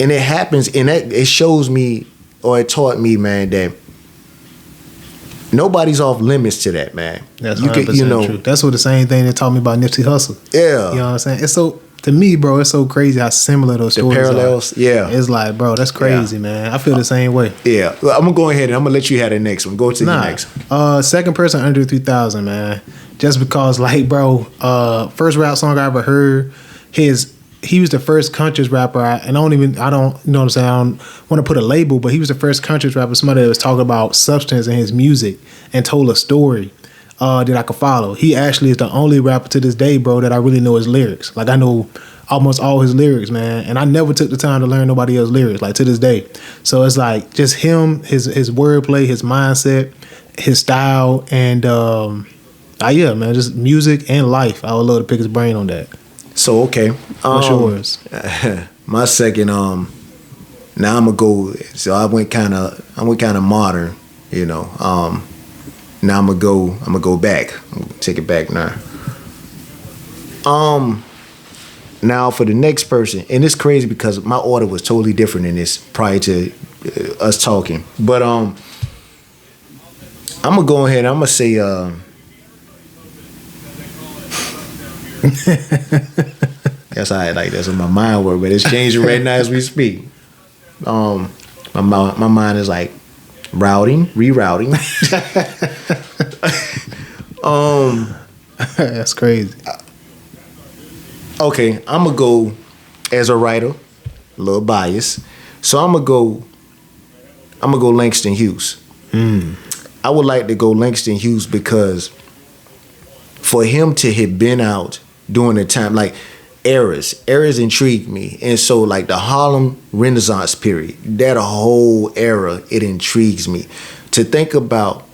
and it happens, and it shows me, or it taught me, man, that nobody's off limits to that, man. That's 100% true. That's what the same thing that taught me about Nipsey Hussle. Yeah. You know what I'm saying? It's so, to me, bro, it's so crazy how similar those stories parallels, are. yeah. It's like, bro, that's crazy, man. I feel the same way. Yeah. Well, I'm going to go ahead and I'm going to let you have the next one. Go to the next. Second person under 3,000, man. Just because, like, bro, first rap song I ever heard, he was the first conscious rapper, you know what I'm saying, I don't want to put a label, but he was the first conscious rapper, somebody that was talking about substance in his music and told a story that I could follow. He actually is the only rapper to this day, bro, that I really know his lyrics. Like, I know almost all his lyrics, man, and I never took the time to learn nobody else's lyrics, like, to this day. So it's like, just him, his wordplay, his mindset, his style, and yeah, man, just music and life. I would love to pick his brain on that. So okay, what's yours? My second, now I'm gonna go. So I went kind of modern, Now I'm gonna go back. I'm gonna take it back now. Now for the next person, and it's crazy because my order was totally different in this prior to us talking. But I'm gonna go ahead. I'm gonna say. That's how I like that's what my mind work, but it's changing right now as we speak. My mind is like rerouting. That's crazy. Okay, I'm gonna go as a writer, a little biased. So I'm gonna go Langston Hughes. I would like to go Langston Hughes because for him to have been out during the time, like eras intrigued me. And so like the Harlem Renaissance period, that whole era, it intrigues me. To think about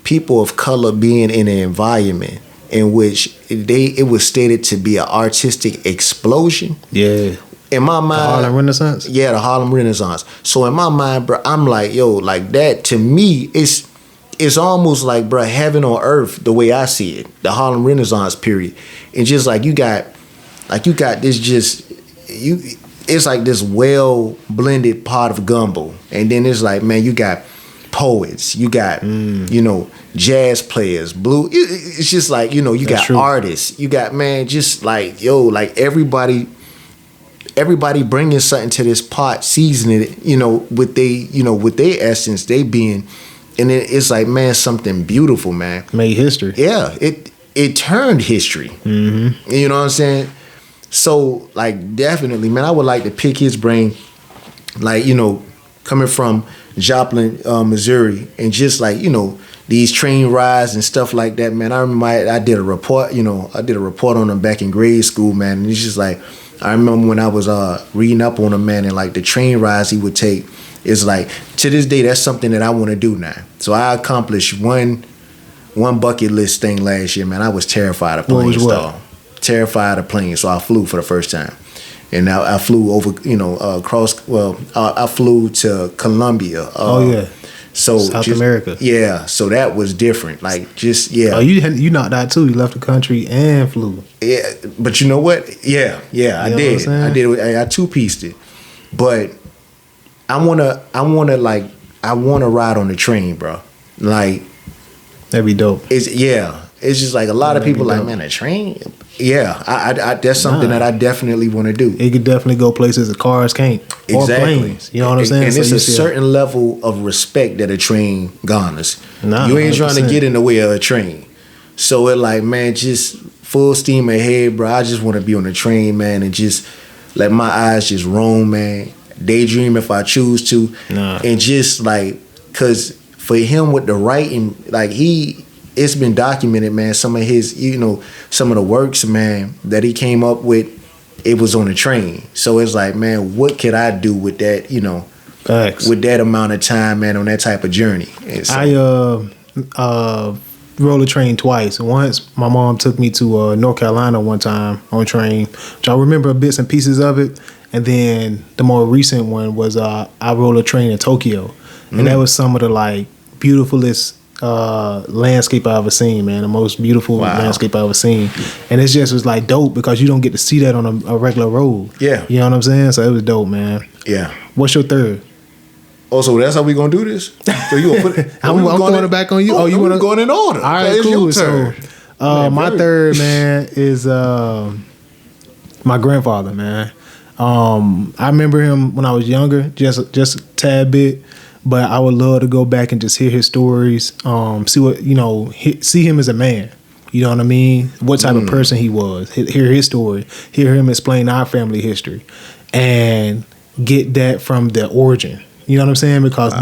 people of color being in an environment in which it was stated to be an artistic explosion. Yeah. In my mind, the Harlem Renaissance? Yeah, the Harlem Renaissance. So in my mind, bro, I'm like, yo, like that to me, it's almost like, bro, heaven on earth, the way I see it, the Harlem Renaissance period. And just like you got this it's like this well blended pot of gumbo. And then it's like, man, you got poets, you got, jazz players, blue. It's just like, you That's got true. artists, you got, man, just like, like everybody bringing something to this pot, seasoning it, with their essence, they being. And it's like, man, something beautiful, man. Made history. Yeah, it turned history. Mm-hmm. You know what I'm saying? So, like, definitely, man, I would like to pick his brain, like, coming from Joplin, Missouri, and just like, these train rides and stuff like that, man. I remember I did a report, on him back in grade school, man. And it's just like, I remember when I was reading up on him, man, and like the train rides he would take. It's like, to this day, that's something that I want to do now. So I accomplished one bucket list thing last year, man. I was terrified of planes, dog. Terrified of planes. So I flew for the first time. And now I flew over, I flew to Colombia. So South America. Yeah, so that was different. Like, just, yeah. Oh, you knocked out too. You left the country and flew. Yeah, but you know what? Yeah, I did. I two-pieced it. But I wanna ride on the train, bro. Like, that'd be dope. It's just like a lot of people like, man, a train. Yeah, I that's something that I definitely want to do. It could definitely go places that cars can't. Or Exactly. planes. You know what I'm saying? And it's a certain level of respect that a train garners. Nah, you ain't trying to 100%. get in the way of a train. So it like, man, just full steam ahead, bro. I just want to be on the train, man, and just let my eyes just roam, man. Daydream if I choose to, and just like, cause for him with the writing, like it's been documented, man. Some of his, some of the works, man, that he came up with, it was on the train. So it's like, man, what could I do with that, Facts. with that amount of time, man, on that type of journey? And so, I rode a train twice. Once my mom took me to North Carolina one time on a train, which I remember bits and pieces of it. And then the more recent one was I rode a train in Tokyo, and that was some of the like beautifulest landscape I ever seen, man. The most beautiful landscape I ever seen, and it just was like dope because you don't get to see that on a regular road. Yeah, you know what I'm saying. So it was dope, man. Yeah. What's your third? Oh, so that's how we gonna do this? So you gonna put it? I'm throwing it back on you. Oh, you want to going in order? All right, cool. So my third, man, is my grandfather, man. I remember him when I was younger, just a tad bit, but I would love to go back and just hear his stories, see what see him as a man. You know what I mean? What type of person he was. Hear his story. Hear him explain our family history, and get that from the origin. You know what I'm saying? Because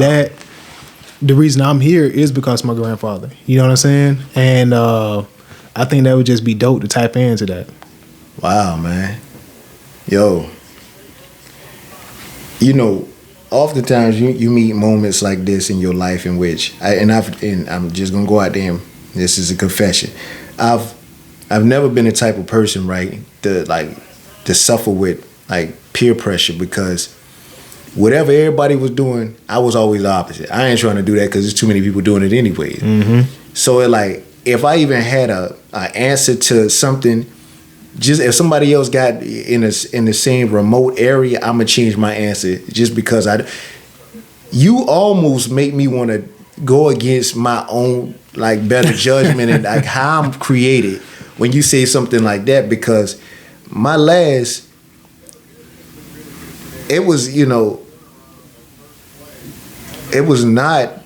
the reason I'm here is because of my grandfather. You know what I'm saying? And I think that would just be dope to tap into that. Wow, man. Yo. Oftentimes you meet moments like this in your life in which I'm just gonna go out there and this is a confession. I've never been the type of person, right, to suffer with like peer pressure, because whatever everybody was doing, I was always the opposite. I ain't trying to do that because there's too many people doing it anyway. Mm-hmm. So if I even had a answer to something, just if somebody else got in the same remote area, I'm gonna change my answer just because you almost make me want to go against my own like better judgment and like how I'm created when you say something like that, because my last, it was not. It was not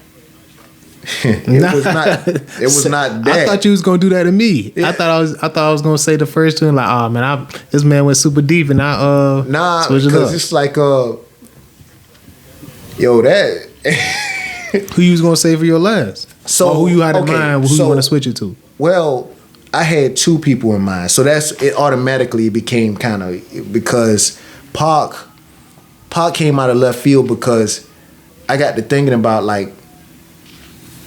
that. I thought you was gonna do that to me. Yeah. I thought I was gonna say the first two and like, oh man, this man went super deep and because it's like that. Who you was gonna say for your last? So who you had in mind? Who you want to switch it to? Well, I had two people in mind, so it automatically became kind of, because Pac came out of left field, because I got to thinking about like,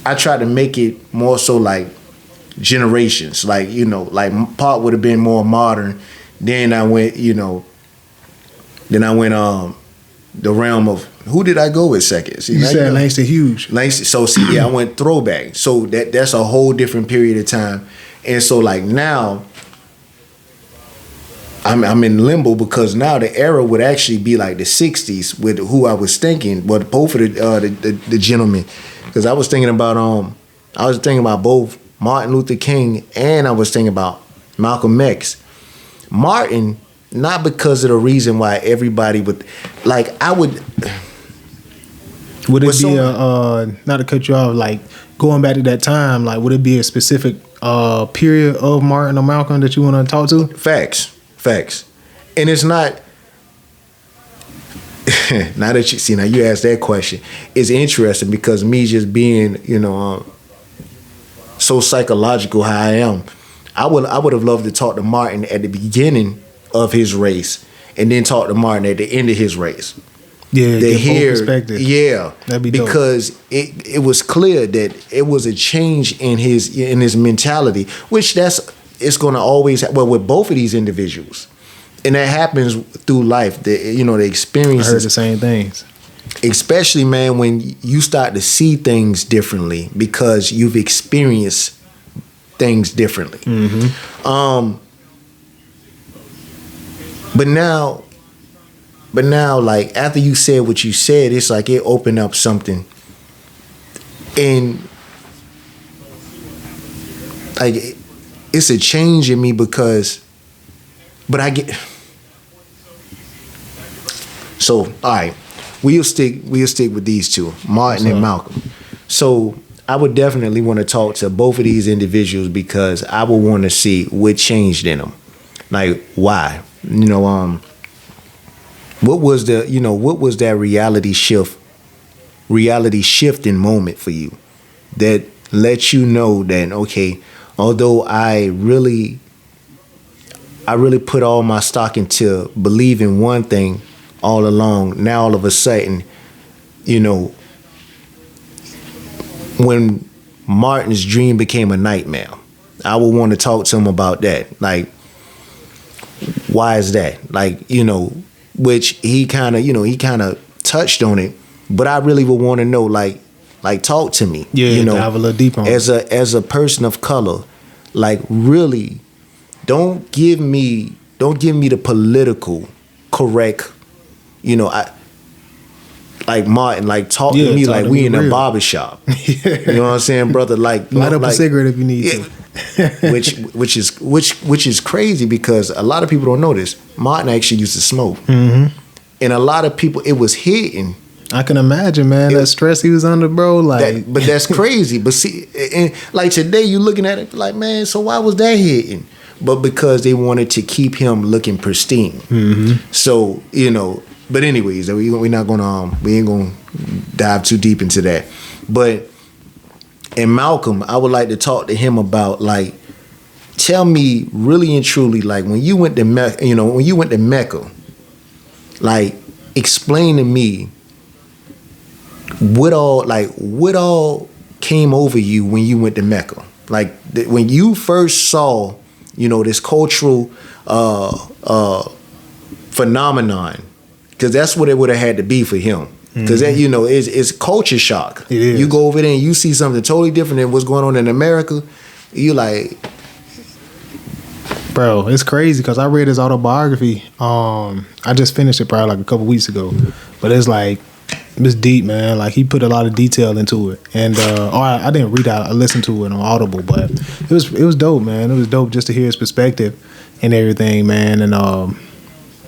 I tried to make it more so like generations, like like Pac would have been more modern. Then I went, the realm of, who did I go with second? See, you said Langston Hughes. Langston. So see, I went throwback. So that's a whole different period of time. And so like now, I'm in limbo, because now the era would actually be like the 60s with who I was thinking, but both of the gentlemen, because I was thinking about both Martin Luther King and I was thinking about Malcolm X. Martin, not because of the reason why everybody would like. Would it be not to cut you off, like going back to that time, like would it be a specific period of Martin or Malcolm that you want to talk to? Facts. And it's not now that you asked that question, it's interesting because me just being, so psychological how I am, I would have loved to talk to Martin at the beginning of his race and then talk to Martin at the end of his race. Yeah, get full perspective. Yeah, that'd be dope. Because it was clear that it was a change in his mentality, which it's going to always with both of these individuals, and that happens through life. The experiences. I heard the same things. Especially, man, when you start to see things differently because you've experienced things differently. Mm-hmm. But now, like after you said what you said, it's like it opened up something, and like it's a change in me because, but I get. So all right, we'll stick with these two, Martin and Malcolm. So I would definitely want to talk to both of these individuals because I would want to see what changed in them. Like, why? What was that reality shifting moment for you that lets you know that, okay, although I really put all my stock into believing one thing all along, now all of a sudden, when Martin's dream became a nightmare, I would want to talk to him about that. Like, why is that? Like, which he kind of touched on it, but I really would want to know, like talk to me. Yeah, dive a little deep on as a person of color, like really, don't give me the political correct, like Martin, like talk to me like we in a barbershop. You know what I'm saying, brother? Like light up a cigarette if you need to. which is crazy because a lot of people don't know this. Martin actually used to smoke, and a lot of people, it was hitting. I can imagine, man, that stress he was under, bro. But that's crazy. But see, and like today, you looking at it like, man, so why was that hitting? But because they wanted to keep him looking pristine. So but anyways, we ain't gonna dive too deep into that. But in Malcolm, I would like to talk to him about, like, tell me really and truly, like, when you went to Mecca, like, explain to me what all came over you when you went to Mecca. Like, when you first saw, this cultural phenomenon, because that's what it would have had to be for him. Because it's culture shock. It is. You go over there and you see something totally different than what's going on in America. You like, bro, it's crazy because I read his autobiography. I just finished it probably like a couple weeks ago, but it's deep, man. Like, he put a lot of detail into it, and I didn't read it. I listened to it on Audible, but it was dope, man. It was dope just to hear his perspective and everything, man, and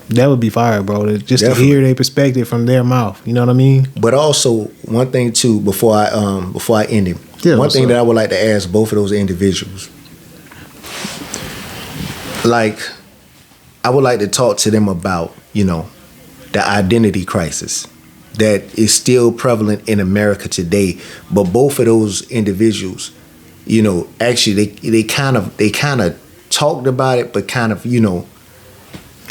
that would be fire, bro. Just to hear their perspective from their mouth. You know what I mean? But also, one thing too, before I end it, one thing that I would like to ask both of those individuals, like, I would like to talk to them about, the identity crisis that is still prevalent in America today. But both of those individuals, actually they kind of talked about it, but kind of, When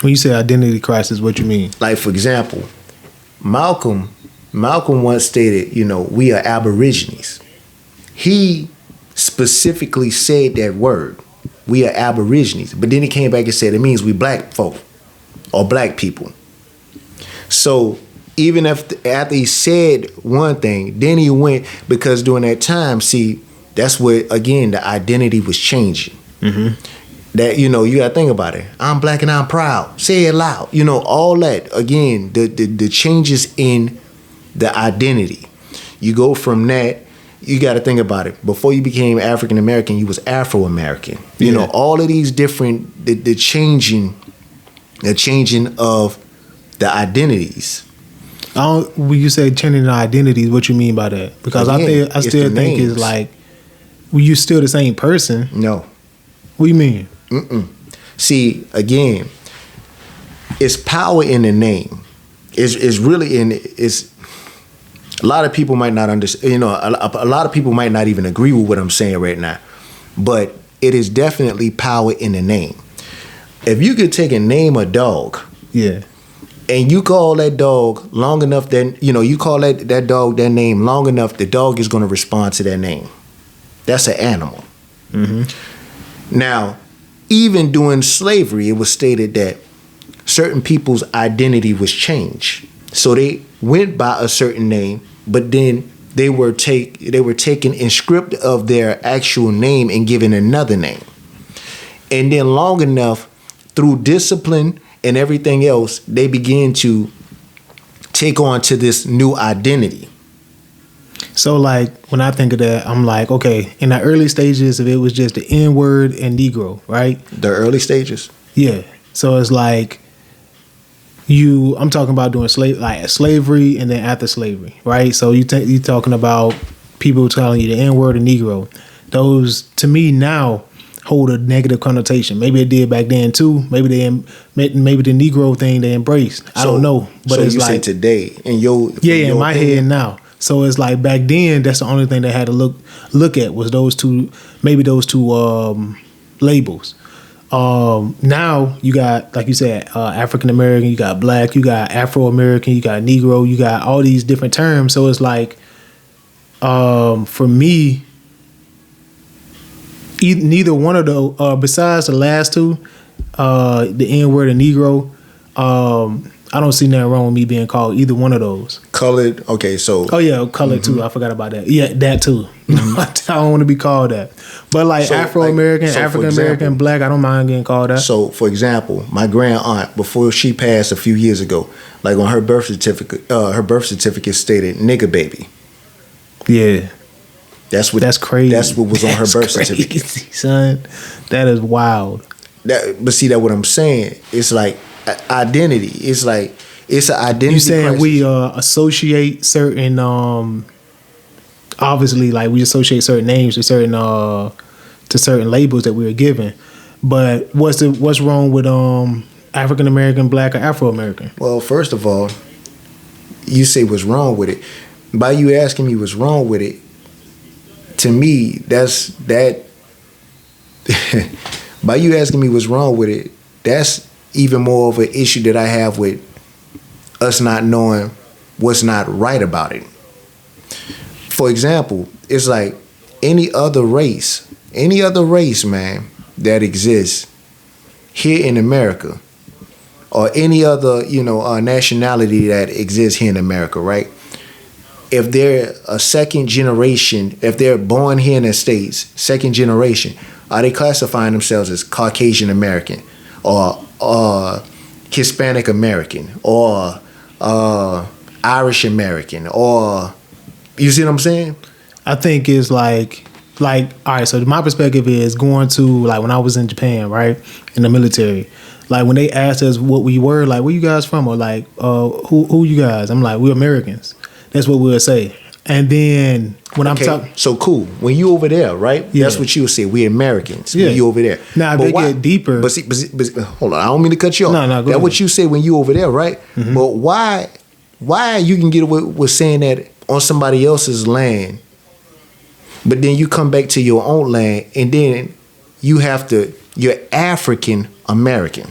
you say identity crisis, what you mean? Like, for example, Malcolm once stated, we are Aborigines. He specifically said that word, we are Aborigines. But then he came back and said it means we black folk or black people. So even after he said one thing, then he went, because during that time, see, that's where, again, the identity was changing. That, you gotta think about it. I'm black and I'm proud. Say it loud. All that. Again, the changes in the identity. You go from that, you gotta think about it. Before you became African American, you was Afro American. All of these different, the changing of the identities. When you say changing the identities, what you mean by that? Because I still think it's like, well, you still the same person. No. What do you mean? See, again, it's power in the name. It's really it's a lot of people might not understand, a lot of people might not even agree with what I'm saying right now, but it is definitely power in the name. If you could take and name a dog, and you call that dog long enough, then you call that dog that name long enough, the dog is going to respond to that name. That's an animal. Now, even during slavery, it was stated that certain people's identity was changed. So they went by a certain name, but then they were taken in script of their actual name and given another name. And then long enough, through discipline and everything else, they began to take on to this new identity. So, like, when I think of that, I'm like, okay, in the early stages, if it was just the N-word and Negro, right? The early stages? Yeah. So it's like I'm talking about doing slavery and then after slavery, right? So you talking about people telling you the N-word or Negro, those to me now hold a negative connotation. Maybe it did back then too. Maybe maybe the Negro thing they embraced. I don't know. But so it's you like say today in your in my head now. So it's like back then that's the only thing they had to look at was those two labels. Now you got, like you said, African American, you got Black, you got Afro American, you got Negro, you got all these different terms. So it's like, for me, neither one of those, besides the last two, the N-word and Negro, I don't see nothing wrong with me being called either one of those. Colored, okay, so. Oh yeah, colored too. I forgot about that. Yeah, that too. I don't want to be called that. But like so, Afro American, African American, Black, I don't mind getting called that. So for example, my grand aunt, before she passed a few years ago, like on her birth certificate stated nigga baby. Yeah. That's crazy. That's what was on her birth certificate. Son. That is wild. But see, that what I'm saying, it's like identity. It's like it's an identity. You saying crisis. We associate certain obviously like we associate certain names to certain labels that we were given. But what's wrong with African American, Black, or Afro American? Well, first of all, you say what's wrong with it. By you asking me what's wrong with it, to me, by you asking me what's wrong with it, that's even more of an issue that I have with us not knowing what's not right about it. For example, it's like any other race, man, that exists here in America, or any other, nationality that exists here in America, right? If they're a second generation, if they're born here in the States, second generation, are they classifying themselves as Caucasian American or Hispanic American or Irish American, or you see what I'm saying? I think it's like all right, so my perspective is going to, like, when I was in Japan, right, in the military, like when they asked us what we were, like, where you guys from, or like who you guys, I'm like, we're Americans. That's what we'll say. And then when I'm talking, so cool. When you over there, right? Yeah. That's what you would say. We're Americans. Yeah. When you over there. Now, if they get deeper. But see, hold on. I don't mean to cut you off. No, go That's ahead. what you say when you over there, right? Mm-hmm. But why you can get away with saying that on somebody else's land, but then you come back to your own land and then you're African American.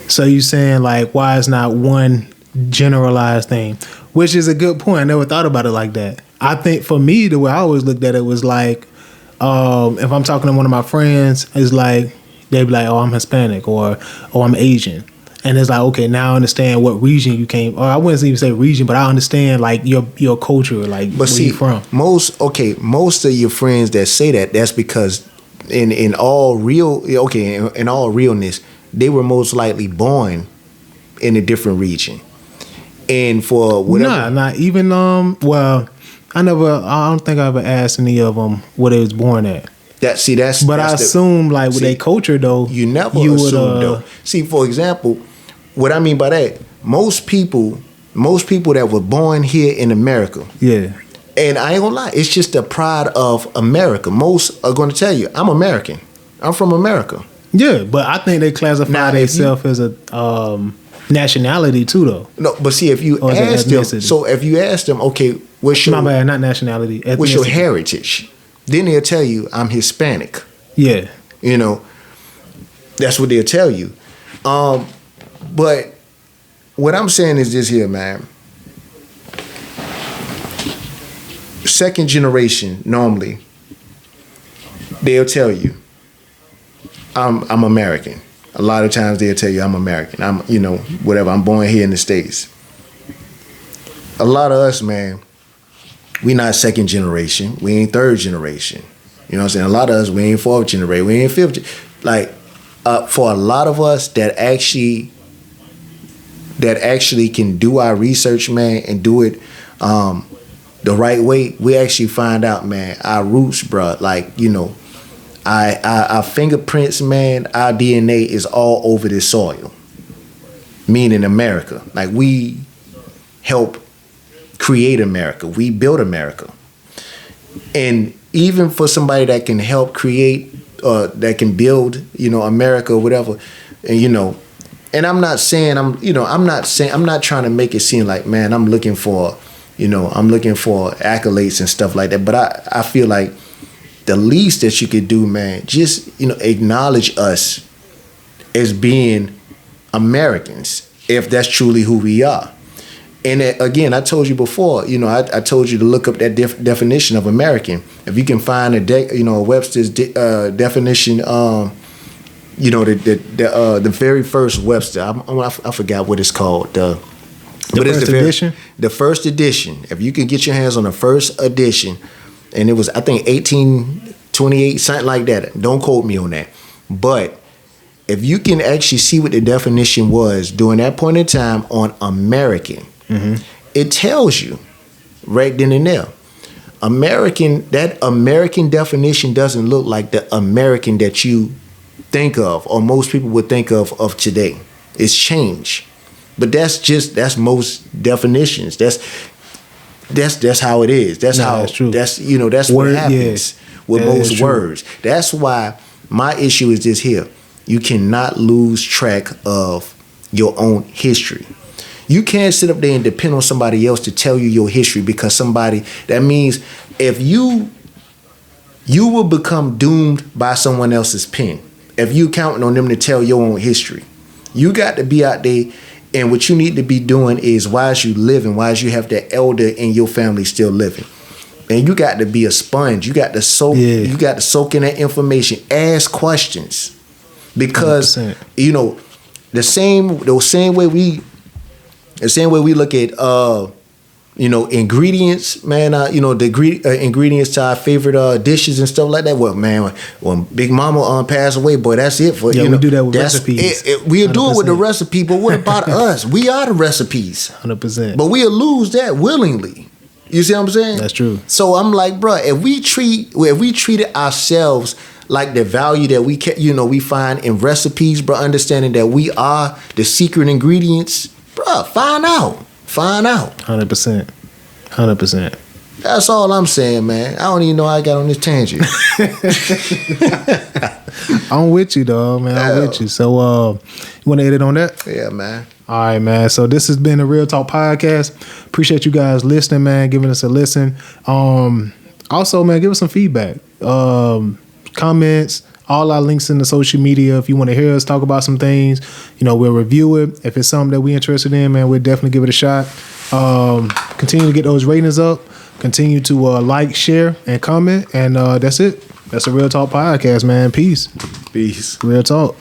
So you saying like, why is not one generalized thing? Which is a good point. I never thought about it like that. I think for me, the way I always looked at it was like, if I'm talking to one of my friends, it's like, they'd be like, oh, I'm Hispanic, or oh, I'm Asian. And it's like, okay, now I understand what region you came, or I wouldn't even say region, but I understand like your culture, like but where see, you from. Most of your friends that say that, that's because in all realness, they were most likely born in a different region. And for whatever, Not even well, I don't think I ever asked any of them where they was born at. But I assume like with their culture though, you never assume though. See, for example, what I mean by that, most people that were born here in America, yeah. And I ain't gonna lie, it's just the pride of America. Most are gonna tell you, I'm American. I'm from America. Yeah, but I think they classify themselves as a nationality too, though. No, but see, if you ask them, okay, what's your... My bad, not nationality. Ethnicity. What's your heritage? Then they'll tell you, I'm Hispanic. Yeah. That's what they'll tell you. But what I'm saying is this here, man. Second generation, normally, they'll tell you, I'm American. A lot of times they'll tell you I'm American. I'm, whatever. I'm born here in the States. A lot of us, man, we not second generation. We ain't third generation. You know what I'm saying? A lot of us, we ain't fourth generation. We ain't fifth. Like, for a lot of us that actually can do our research, man, and do it the right way, we actually find out, man, our roots, bro, like, our fingerprints, man, our DNA is all over this soil. Meaning America. Like, we help create America. We built America. And even for somebody that can help create, that can build, America or whatever, and and I'm not trying to make it seem like, man, I'm looking for accolades and stuff like that. But I feel like the least that you could do, man, just, acknowledge us as being Americans, if that's truly who we are. And again, I told you before, I told you to look up that definition of American. If you can find Webster's definition, the very first Webster, I forgot what it's called. The first edition. If you can get your hands on the first edition, and it was, I think, 1828, something like that. Don't quote me on that. But if you can actually see what the definition was during that point in time on American, it tells you right then and there. That American definition doesn't look like the American that you think of, or most people would think of today. It's changed. But that's most definitions. That's how it is. That's true. That's what happens with most words. That's why my issue is this here. You cannot lose track of your own history. You can't sit up there and depend on somebody else to tell you your history, because that means if you will become doomed by someone else's pen. If you counting on them to tell your own history, you got to be out there. And what you need to be doing is, why is you living? Why is you have that elder in your family still living? And you got to be a sponge. You got to soak. Yeah. You got to soak in that information. Ask questions, because 100%. The same way we look at ingredients, man. The ingredients to our favorite dishes and stuff like that. Well, man, when Big Mama passed away, boy, that's it for we do that with recipes. We'll do it with the recipe, but what about us? We are the recipes, 100%. But we'll lose that willingly. You see what I'm saying? That's true. So I'm like, bro, if we treated ourselves like the value that we we find in recipes, bro, understanding that we are the secret ingredients, bro, find out. 100%. That's all I'm saying, man. I don't even know how I got on this tangent. I'm with you, dog, man. I'm with you. So, you want to edit on that? Yeah, man. All right, man. So this has been a Real Talk podcast. Appreciate you guys listening, man, giving us a listen. Also, man, give us some feedback, comments. All our links in the social media. If you want to hear us talk about some things, we'll review it. If it's something that we're interested in, man, we'll definitely give it a shot. Continue to get those ratings up. Continue to like, share, and comment. And that's it. That's a Real Talk podcast, man. Peace. Real Talk.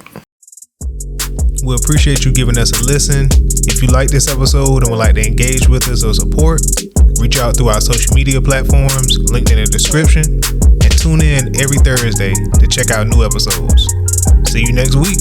We appreciate you giving us a listen. If you like this episode and would like to engage with us or support, reach out through our social media platforms, linked in the description, and tune in every Thursday to check out new episodes. See you next week.